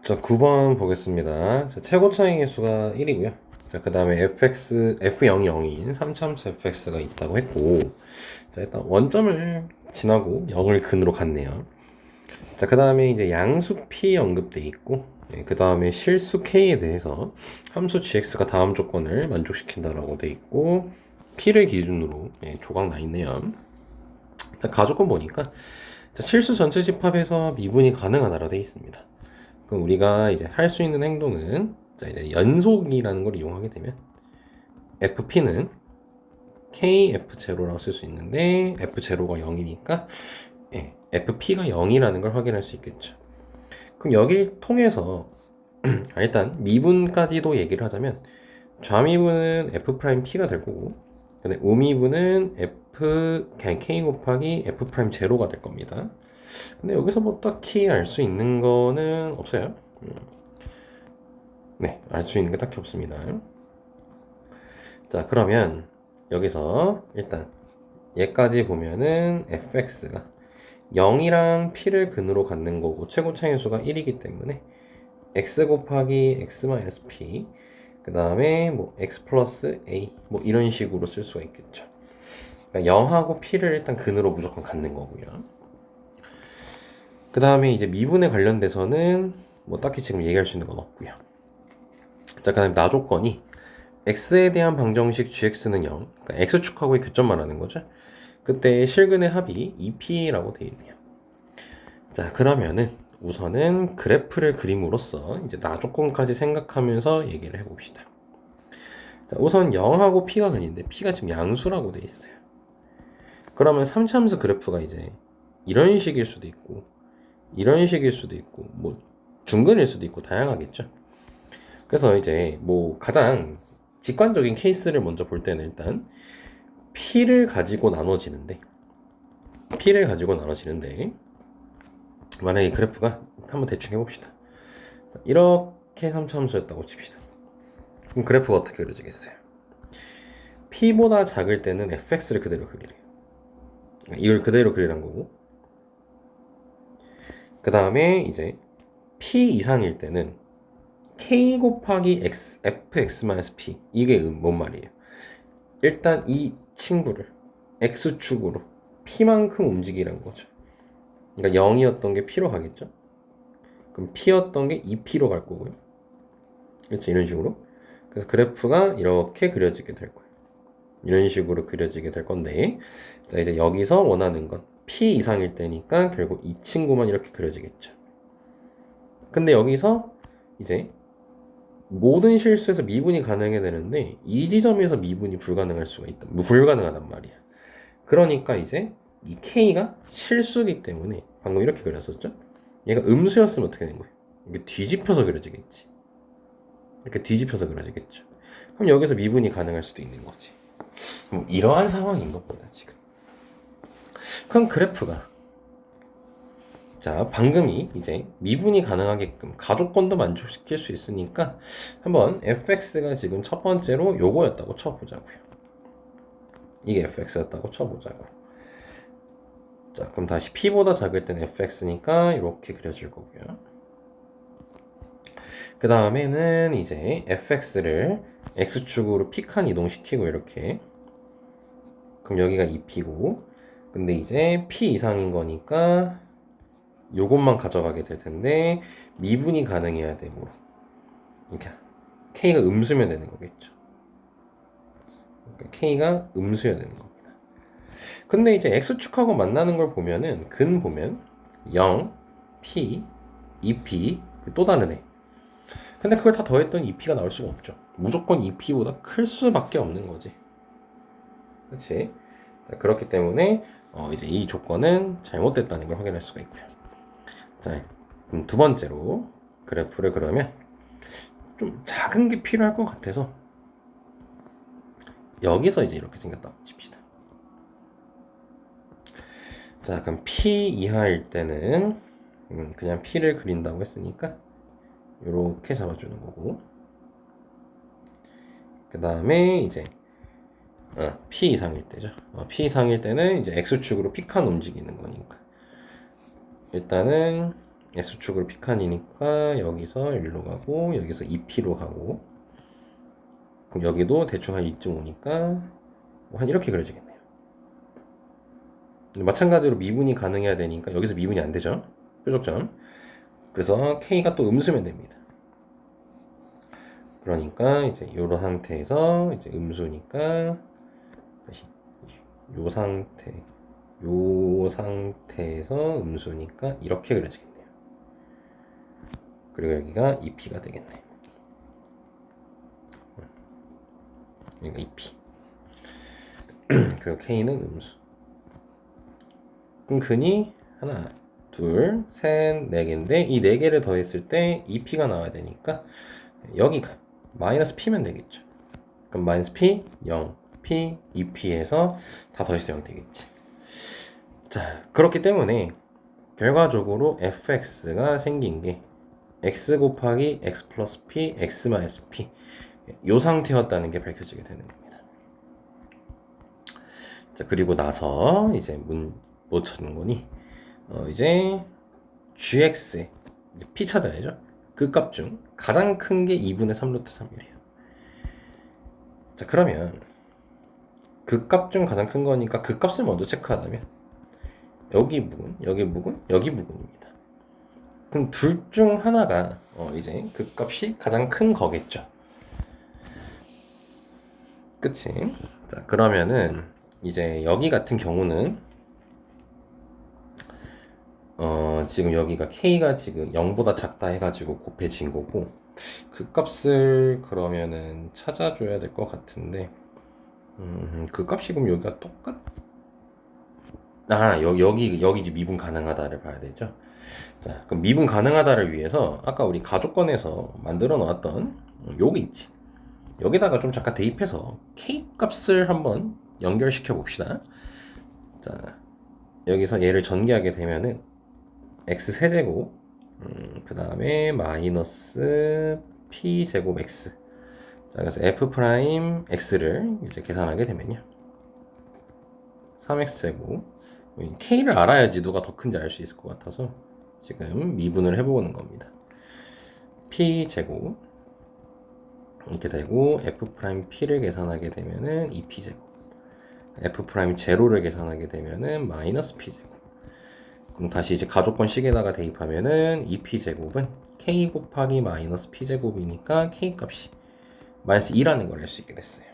자, 9번 보겠습니다. 자, 최고 차잉의 수가 1이고요. 자, 그 다음에 F0이 0인 3참수 fx가 있다고 했고, 자, 일단 원점을 지나고 0을 근으로 갔네요. 자, 그 다음에 이제 양수 p 언급돼 있고, 그 다음에 실수 k에 대해서 함수 gx가 다음 조건을 만족시킨다라고 돼 있고, p를 기준으로 조각 나 있네요. 자, 가조건 보니까 자, 실수 전체 집합에서 미분이 가능하다라고 돼 있습니다. 그럼 우리가 이제 할 수 있는 행동은 자, 이제 연속이라는 걸 이용하게 되면 FP는 KF0라고 쓸 수 있는데 F0가 0이니까 FP가 0이라는 걸 확인할 수 있겠죠. 그럼 여기를 통해서 일단 미분까지도 얘기를 하자면 좌미분은 F'P가 될 거고 근데 우미분은 그냥 K 곱하기 F'0가 될 겁니다. 근데 여기서 뭐 딱히 알 수 있는 거는 없어요. 네, 알 수 있는 게 딱히 없습니다. 자, 그러면 여기서 일단 얘까지 보면은 fx가 0이랑 p를 근으로 갖는 거고 최고 차인수가 1이기 때문에 x 곱하기 x 마이너스 p 그 다음에 뭐 x 플러스 a 뭐 이런 식으로 쓸 수가 있겠죠. 그러니까 0하고 p를 일단 근으로 무조건 갖는 거고요. 그 다음에 이제 미분에 관련돼서는 뭐 딱히 지금 얘기할 수 있는 건 없고요. 자, 그 다음에 나 조건이 x에 대한 방정식 gx는 0, 그러니까 x축하고의 교점 말하는 거죠. 그때 실근의 합이 2p라고 되어 있네요. 자, 그러면은 우선은 그래프를 그림으로써 이제 나 조건까지 생각하면서 얘기를 해봅시다. 자, 우선 0하고 p가 근인데 p가 지금 양수라고 되어 있어요. 그러면 3참수 그래프가 이제 이런 식일 수도 있고 이런 식일 수도 있고 뭐 중근일 수도 있고 다양하겠죠. 그래서 이제 뭐 가장 직관적인 케이스를 먼저 볼 때는 일단 P를 가지고 나눠지는데 만약에 그래프가 한번 대충 해봅시다. 이렇게 3차함수였다고 칩시다. 그럼 그래프가 어떻게 그려지겠어요? P보다 작을 때는 fx를 그대로 그리래요. 이걸 그대로 그리란 거고 그 다음에 이제 P 이상일 때는 K 곱하기 X, fx-p 이게 뭔 말이에요? 일단 이 친구를 X축으로 P만큼 움직이라는 거죠. 그러니까 0이었던 게 P로 가겠죠? 그럼 P였던 게 2P로 갈 거고요. 그렇죠? 이런 식으로. 그래서 그래프가 이렇게 그려지게 될 거예요. 이런 식으로 그려지게 될 건데, 자, 이제 여기서 원하는 건 P 이상일 때니까 결국 이 친구만 이렇게 그려지겠죠. 근데 여기서 이제 모든 실수에서 미분이 가능해야 되는데 이 지점에서 미분이 불가능할 수가 있다. 불가능하단 말이야. 그러니까 이제 이 K가 실수기 때문에 방금 이렇게 그렸었죠? 얘가 음수였으면 어떻게 된 거예요? 이게 뒤집혀서 그려지겠지. 이렇게 뒤집혀서 그려지겠죠. 그럼 여기서 미분이 가능할 수도 있는 거지. 뭐 이러한 상황인 것보다 지금. 그럼 그래프가 자 방금이 이제 미분이 가능하게끔 가족권도 만족시킬 수 있으니까 한번 fx가 지금 첫 번째로 요거였다고 쳐보자고요. 이게 fx였다고 쳐보자고. 자, 그럼 다시 p보다 작을 때는 fx니까 이렇게 그려질 거고요. 그 다음에는 이제 fx를 x축으로 p칸 이동시키고 이렇게. 그럼 여기가 2p고, 근데 이제 p 이상인 거니까 요것만 가져가게 될 텐데 미분이 가능해야 되므로 이렇게 k가 음수면 되는 거겠죠. 그러니까 k가 음수여야 되는 겁니다. 근데 이제 x축하고 만나는 걸 보면은 근 보면 0, p, 2p 또 다른 애. 근데 그걸 다 더했더니 2p가 나올 수가 없죠. 무조건 2p보다 클 수밖에 없는 거지. 그렇지? 그렇기 때문에 이제 이 조건은 잘못됐다는 걸 확인할 수가 있고요. 자, 그럼 두 번째로 그래프를 그러면 좀 작은 게 필요할 것 같아서 여기서 이제 이렇게 생겼다고 칩시다. 자, 그럼 P 이하일 때는 그냥 P를 그린다고 했으니까 이렇게 잡아주는 거고 그 다음에 이제 P 이상일 때죠. P 이상일 때는 이제 X축으로 P칸 움직이는 거니까 일단은 S축으로 P칸이니까 여기서 1로 가고 여기서 2P로 가고 그럼 여기도 대충 한 이쯤 오니까 한 이렇게 그려지겠네요. 마찬가지로 미분이 가능해야 되니까 여기서 미분이 안 되죠. 뾰족점. 그래서 K가 또 음수면 됩니다. 그러니까 이제 이런 상태에서 이제 음수니까 다시 요 상태에서 음수니까 이렇게 그려지겠네요. 그리고 여기가 2P가 되겠네. 여기가 2P. 그리고 K는 음수. 그럼 근이 하나, 둘, 셋, 네 개인데 이 네 개를 더했을 때 2P가 나와야 되니까 여기가 마이너스 P면 되겠죠. 그럼 마이너스 P, 0, P, 2P에서 다 더해서 0 되겠지. 자, 그렇기 때문에 결과적으로 fx가 생긴 게 x 곱하기 x 플러스 p, x 마이너스 p 요 상태였다는 게 밝혀지게 되는 겁니다. 자, 그리고 나서 이제 뭐 찾는 거니? 이제 gx의 p 찾아야죠. 그 값 중 가장 큰 게 2분의 3 루트 3이래요. 자, 그러면 그 값 중 가장 큰 거니까 그 값을 먼저 체크하자면 여기 부분, 여기 부분, 여기 부분입니다. 그럼 둘 중 하나가 이제 그 값이 가장 큰 거겠죠. 그치? 자, 그러면은 이제 여기 같은 경우는 지금 여기가 K가 지금 0보다 작다 해가지고 곱해진 거고 그 값을 그러면은 찾아줘야 될 것 같은데 그 값이 그럼 여기가 여기 이제 미분 가능하다를 봐야 되죠. 자, 그럼 미분 가능하다를 위해서 아까 우리 가족권에서 만들어 놓았던 요게 있지. 여기다가 좀 잠깐 대입해서 K 값을 한번 연결시켜 봅시다. 자, 여기서 얘를 전개하게 되면은 x 세제곱 그 다음에 마이너스 p 제곱 x. 자, 그래서 f 프라임 x를 이제 계산하게 되면요 3x 제곱. k를 알아야지 누가 더 큰지 알 수 있을 것 같아서 지금 미분을 해보는 겁니다. p 제곱 이렇게 되고 f 프라임 p를 계산하게 되면은 2p 제곱, f 프라임 제로를 계산하게 되면은 마이너스 p 제곱. 그럼 다시 이제 가족권 식에다가 대입하면은 2p 제곱은 k 곱하기 마이너스 p 제곱이니까 k 값이 마이너스 2라는 걸 알 수 있게 됐어요.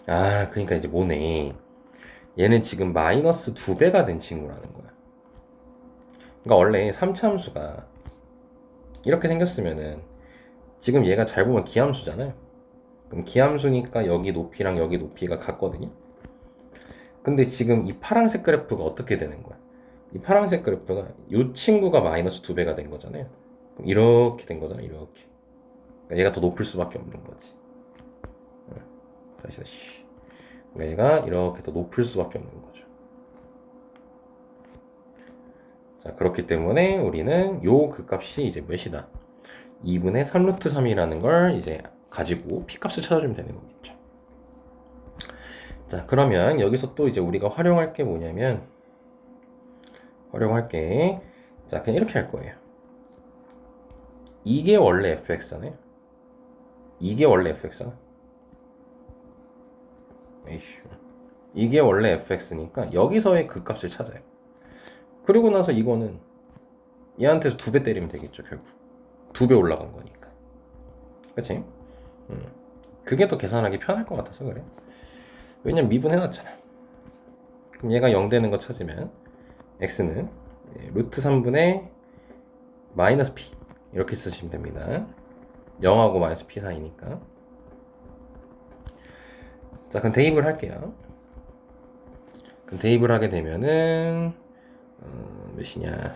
아, 그러니까 이제 뭐네. 얘는 지금 마이너스 2배가 된 친구라는 거야. 그러니까 원래 3차함수가 이렇게 생겼으면은 지금 얘가 잘 보면 기함수잖아요. 그럼 기함수니까 여기 높이랑 여기 높이가 같거든요. 근데 지금 이 파란색 그래프가 어떻게 되는 거야? 이 파란색 그래프가 이 친구가 마이너스 2배가 된 거잖아요. 그럼 이렇게 된 거잖아, 이렇게. 그러니까 얘가 더 높을 수밖에 없는 거지. 다시. 그러니까 얘가 이렇게 더 높을 수밖에 없는 거죠. 자, 그렇기 때문에 우리는 요 그 값이 이제 몇이다? 2분의 3 루트 3이라는 걸 이제 가지고 p 값을 찾아주면 되는 거겠죠. 자, 그러면 여기서 또 이제 우리가 활용할 게 뭐냐면 자, 그냥 이렇게 할 거예요. 이게 원래 fx잖아요. 이게 원래 fx잖아. 에이씨. 이게 원래 fx니까 여기서의 그 값을 찾아요. 그리고 나서 이거는 얘한테서 2배 때리면 되겠죠, 결국. 2배 올라간 거니까. 그치? 그게 더 계산하기 편할 것 같아서 그래. 왜냐면 미분해놨잖아. 그럼 얘가 0 되는 거 찾으면 x는 루트 3분의 마이너스 p 이렇게 쓰시면 됩니다. 0하고 마이너스 p 사이니까. 자, 그럼 대입을 할게요. 그럼 대입을 하게 되면은 몇이냐?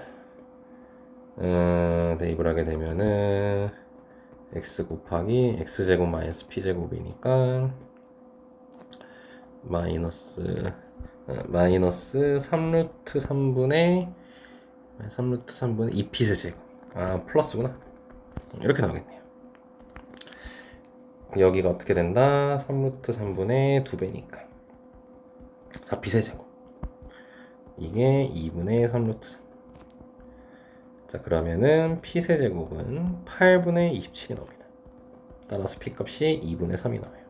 대입을 하게 되면은 x 곱하기 x제곱 마이너스 p제곱이니까 마이너스 3루트 3분의 2p 세제곱. 아, 플러스구나. 이렇게 나오겠네요. 여기가 어떻게 된다? 3루트 3분의 2배니까 4p 세제곱. 이게 2분의 3루트 3. 자, 그러면은 P세제곱은 8분의 27이 나옵니다. 따라서 P값이 2분의 3이 나와요.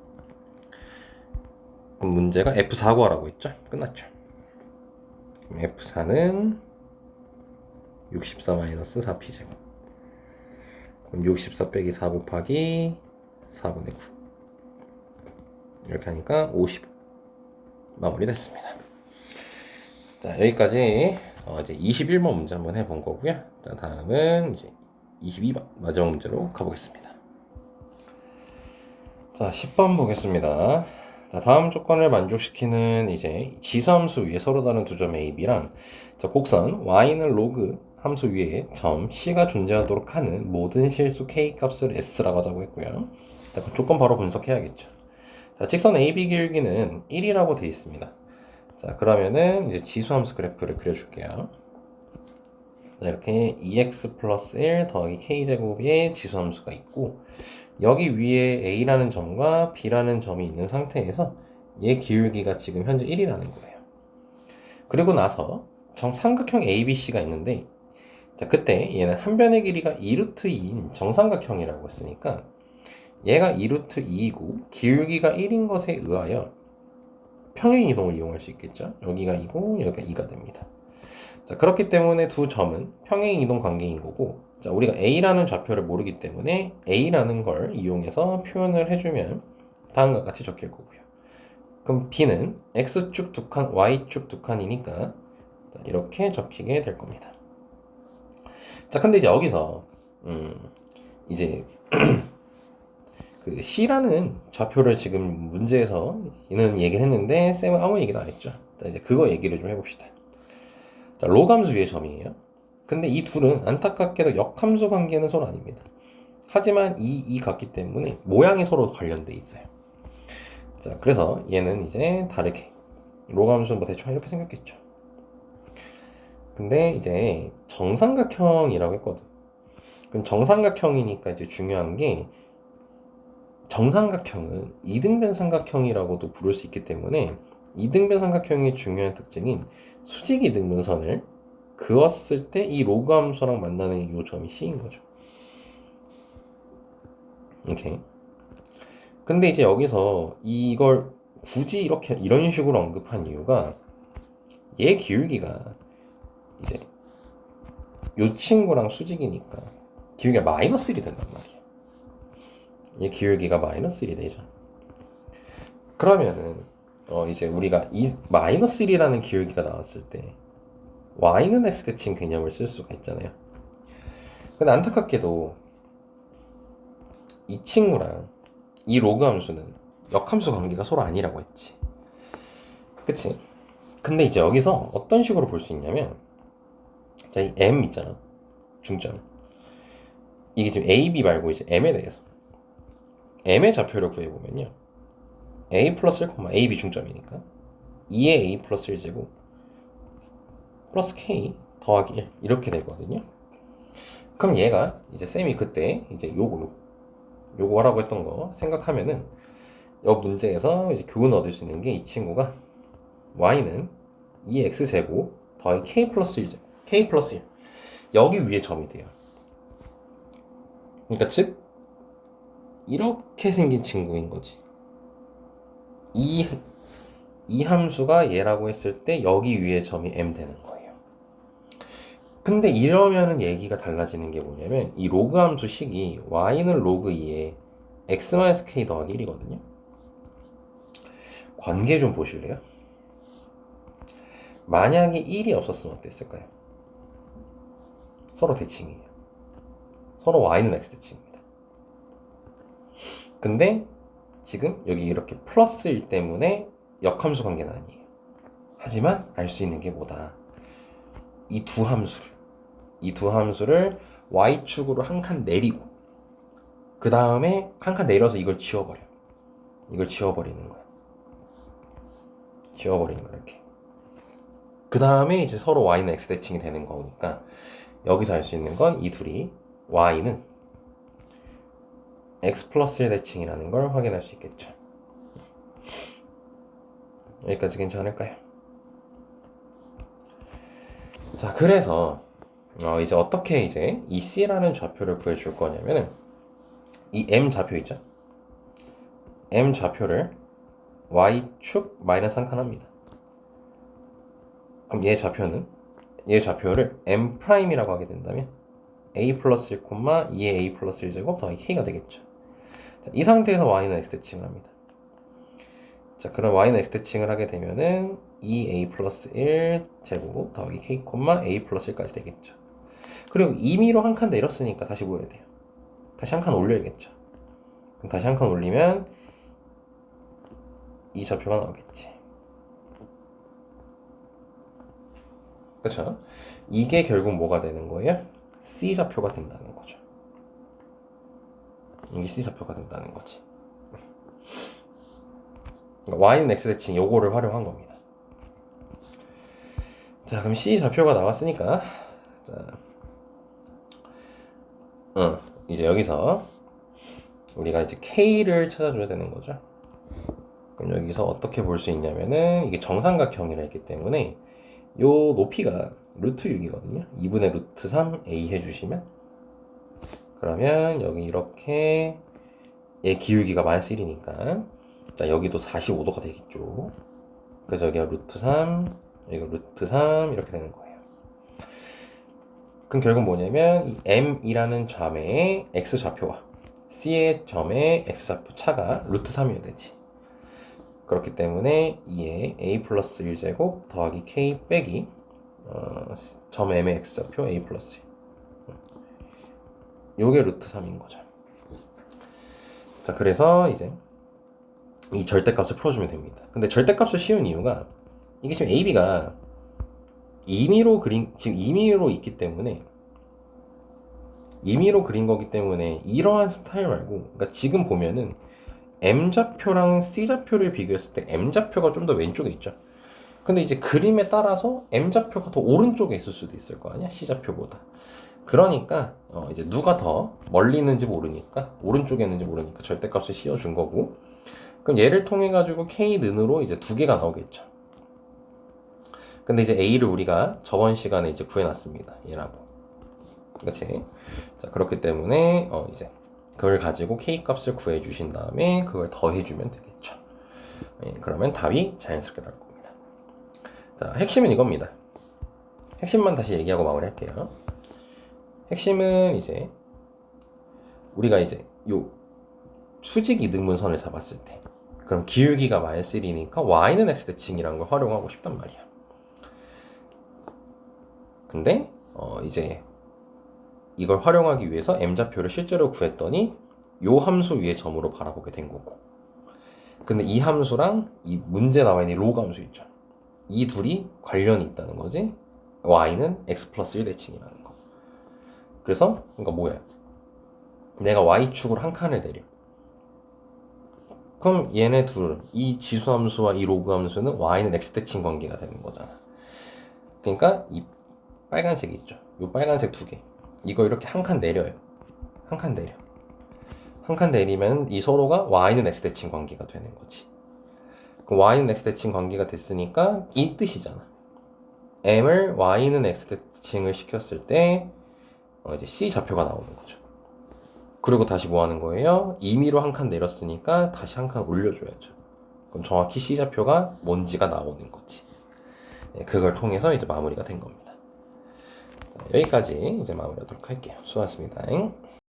그럼 문제가 F4 구하라고 했죠? 끝났죠. 그럼 F4는 64-4P제곱. 그럼 64 빼기 4 곱하기 4분의 9. 이렇게 하니까 55. 마무리됐습니다. 자, 여기까지 이제 21번 문제 한번 해본 거고요. 자, 다음은 이제 22번 마지막 문제로 가보겠습니다. 자, 10번 보겠습니다. 자, 다음 조건을 만족시키는 이제 지수함수 위에 서로 다른 두 점 A, B랑 자, 곡선 y는 로그 함수 위에 점 C가 존재하도록 하는 모든 실수 K 값을 S라고 하자고 했고요. 자, 그 조건 바로 분석해야겠죠. 자, 직선 AB 기울기는 1이라고 되어 있습니다. 자, 그러면은 이제 지수함수 그래프를 그려줄게요. 자, 이렇게 2x 플러스 1 더하기 k제곱의 지수함수가 있고 여기 위에 A라는 점과 B라는 점이 있는 상태에서 얘 기울기가 지금 현재 1이라는 거예요. 그리고 나서 정삼각형 ABC가 있는데 자, 그때 얘는 한 변의 길이가 2루트 2인 정삼각형이라고 했으니까 얘가 2루트 2이고 기울기가 1인 것에 의하여 평행 이동을 이용할 수 있겠죠. 여기가 2고 여기가 2가 됩니다. 자, 그렇기 때문에 두 점은 평행 이동 관계인 거고 자, 우리가 A라는 좌표를 모르기 때문에 A라는 걸 이용해서 표현을 해주면 다음과 같이 적힐 거고요. 그럼 B는 X축 두 칸, Y축 두 칸이니까 이렇게 적히게 될 겁니다. 자, 근데 이제 여기서 이제 그 C라는 좌표를 지금 문제에서는 얘기를 했는데 쌤은 아무 얘기도 안 했죠. 자, 이제 그거 얘기를 좀 해봅시다. 자, 로감수 위의 점이에요. 근데 이 둘은 안타깝게도 역함수 관계는 서로 아닙니다. 하지만 이 같기 때문에 모양이 서로 관련돼 있어요. 자, 그래서 얘는 이제 다르게 로감수 뭐 대충 이렇게 생겼겠죠. 근데 이제 정삼각형이라고 했거든. 그럼 정삼각형이니까 이제 중요한 게 정삼각형은 이등변 삼각형이라고도 부를 수 있기 때문에 이등변 삼각형의 중요한 특징인 수직 이등분선을 그었을 때 이 로그 함수랑 만나는 이 점이 C인 거죠. 오케이. 근데 이제 여기서 이걸 굳이 이런 식으로 언급한 이유가 얘 기울기가 이제 요 친구랑 수직이니까 기울기가 마이너스 1이 된단 말이야. 얘 기울기가 마이너스 1이 되죠. 그러면은 이제 우리가 이 마이너스 1이라는 기울기가 나왔을 때 y는 x 대칭 개념을 쓸 수가 있잖아요. 근데 안타깝게도 이 친구랑 이 로그 함수는 역함수 관계가 서로 아니라고 했지. 그치? 근데 이제 여기서 어떤 식으로 볼 수 있냐면 자, 이 m 있잖아. 중점. 이게 지금 a, b 말고 이제 m에 대해서 m의 좌표를 구해보면요. a 플러스 1, a, b 중점이니까 2의 a 플러스 1제곱 플러스 k 더하기 1 이렇게 되거든요. 그럼 얘가 이제 쌤이 그때 이제 요거 하라고 했던 거 생각하면은 이 문제에서 이제 교훈 얻을 수 있는 게 이 친구가 y는 2x제곱 더하기 k 플러스 1제곱 k 플러스 1 여기 위에 점이 돼요. 그러니까 즉 이렇게 생긴 친구인 거지. 이 함수가 얘라고 했을 때 여기 위에 점이 m 되는 거예요. 근데 이러면은 얘기가 달라지는 게 뭐냐면 이 로그 함수 식이 y는 로그 2에 x-k 더하기 1이거든요. 관계 좀 보실래요? 만약에 1이 없었으면 어땠을까요? 서로 대칭이에요. 서로 y는 x 대칭입니다. 근데 지금 여기 이렇게 플러스일 때문에 역함수 관계는 아니에요. 하지만 알 수 있는 게 뭐다? 이 두 함수를 y축으로 한 칸 내리고 그 다음에 한 칸 내려서 이걸 지워버려. 이걸 지워버리는 거야. 지워버리는 거야 이렇게. 그 다음에 이제 서로 y는 x 대칭이 되는 거니까 여기서 알 수 있는 건 이 둘이 y는 x 플러스 1 대칭이라는 걸 확인할 수 있겠죠. 여기까지 괜찮을까요? 자, 그래서 이제 어떻게 이제 이 C라는 좌표를 구해줄 거냐면은 이 M 좌표 있죠? M 좌표를 Y축 마이너스 한 칸 합니다. 그럼 얘 좌표를 M'이라고 하게 된다면 A 플러스 1, 2의 A 플러스 1제곱 더하기 K가 되겠죠. 자, 이 상태에서 Y는 X 대칭을 합니다. 자, 그럼 Y는 X 대칭을 하게 되면은 2A 플러스 1 제곱 더하기 K, A 플러스 1까지 되겠죠. 그리고 임의로 한 칸 내렸으니까 다시 뭐 해야 돼요? 다시 한 칸 올려야겠죠. 그럼 다시 한 칸 올리면 이 좌표가 나오겠지. 그쵸? 이게 결국 뭐가 되는 거예요? C 좌표가 된다는 거죠. 이게 C 좌표가 된다는 거지. 그러니까 Y는 X 대칭 요거를 활용한 겁니다. 자, 그럼 C 좌표가 나왔으니까 자, 이제 여기서 우리가 이제 K를 찾아줘야 되는 거죠. 그럼 여기서 어떻게 볼 수 있냐면은 이게 정삼각형이라 했기 때문에 요 높이가 루트 6이거든요. 2분의 루트 3 A 해주시면 그러면 여기 이렇게 얘 기울기가 마이너스 1이니까 자 여기도 45도가 되겠죠. 그래서 여기가 루트 3 여기가 루트 3 이렇게 되는 거예요. 그럼 결국 뭐냐면 이 M이라는 점의 X좌표와 C의 점의 X좌표 차가 루트 3이어야 되지. 그렇기 때문에 2의 A 플러스 1제곱 더하기 K 빼기 점 M의 X좌표 A 플러스 1 요게 루트 3인 거죠. 자, 그래서 이제 이 절대값을 풀어주면 됩니다. 근데 절대값을 씌운 이유가 이게 지금 AB가 지금 임의로 있기 때문에 임의로 그린 거기 때문에 이러한 스타일 말고 그러니까 지금 보면은 M좌표랑 C좌표를 비교했을 때 M좌표가 좀 더 왼쪽에 있죠. 근데 이제 그림에 따라서 M좌표가 더 오른쪽에 있을 수도 있을 거 아니야? C좌표보다. 그러니까 이제 누가 더 멀리 있는지 모르니까 오른쪽에 있는지 모르니까 절대값을 씌워준 거고 그럼 얘를 통해 가지고 K는으로 이제 두 개가 나오겠죠. 근데 이제 A를 우리가 저번 시간에 이제 구해놨습니다. 얘라고. 그치? 자, 그렇기 때문에 이제 그걸 가지고 K 값을 구해 주신 다음에 그걸 더해 주면 되겠죠. 예, 그러면 답이 자연스럽게 나올 겁니다. 자, 핵심은 이겁니다. 핵심만 다시 얘기하고 마무리할게요. 핵심은 이제 우리가 이제 요 수직 이등분선을 잡았을 때 그럼 기울기가 마이너스 1이니까 Y는 X 대칭이라는 걸 활용하고 싶단 말이야. 근데 이제 이걸 활용하기 위해서 M좌표를 실제로 구했더니 요 함수 위에 점으로 바라보게 된 거고 근데 이 함수랑 이 문제 나와 있는 로그 함수 있죠. 이 둘이 관련이 있다는 거지. Y는 X 플러스 1 대칭이라는 거. 그래서 그러니까 뭐야? 내가 Y축으로 한 칸을 내려. 그럼 얘네 둘, 이 지수함수와 이 로그 함수는 Y는 X 대칭 관계가 되는 거잖아. 그러니까 이 빨간색이 있죠. 이 빨간색 두 개. 이거 이렇게 한 칸 내려요. 한 칸 내려. 한 칸 내리면 이 서로가 Y는 X 대칭 관계가 되는 거지. 그럼 Y는 X 대칭 관계가 됐으니까 이 뜻이잖아. M을 Y는 X 대칭을 시켰을 때 이제 C 좌표가 나오는 거죠. 그리고 다시 뭐 하는 거예요? 임의로 한 칸 내렸으니까 다시 한 칸 올려줘야죠. 그럼 정확히 C 좌표가 뭔지가 나오는 거지. 그걸 통해서 이제 마무리가 된 겁니다. 여기까지 이제 마무리하도록 할게요. 수고하셨습니다.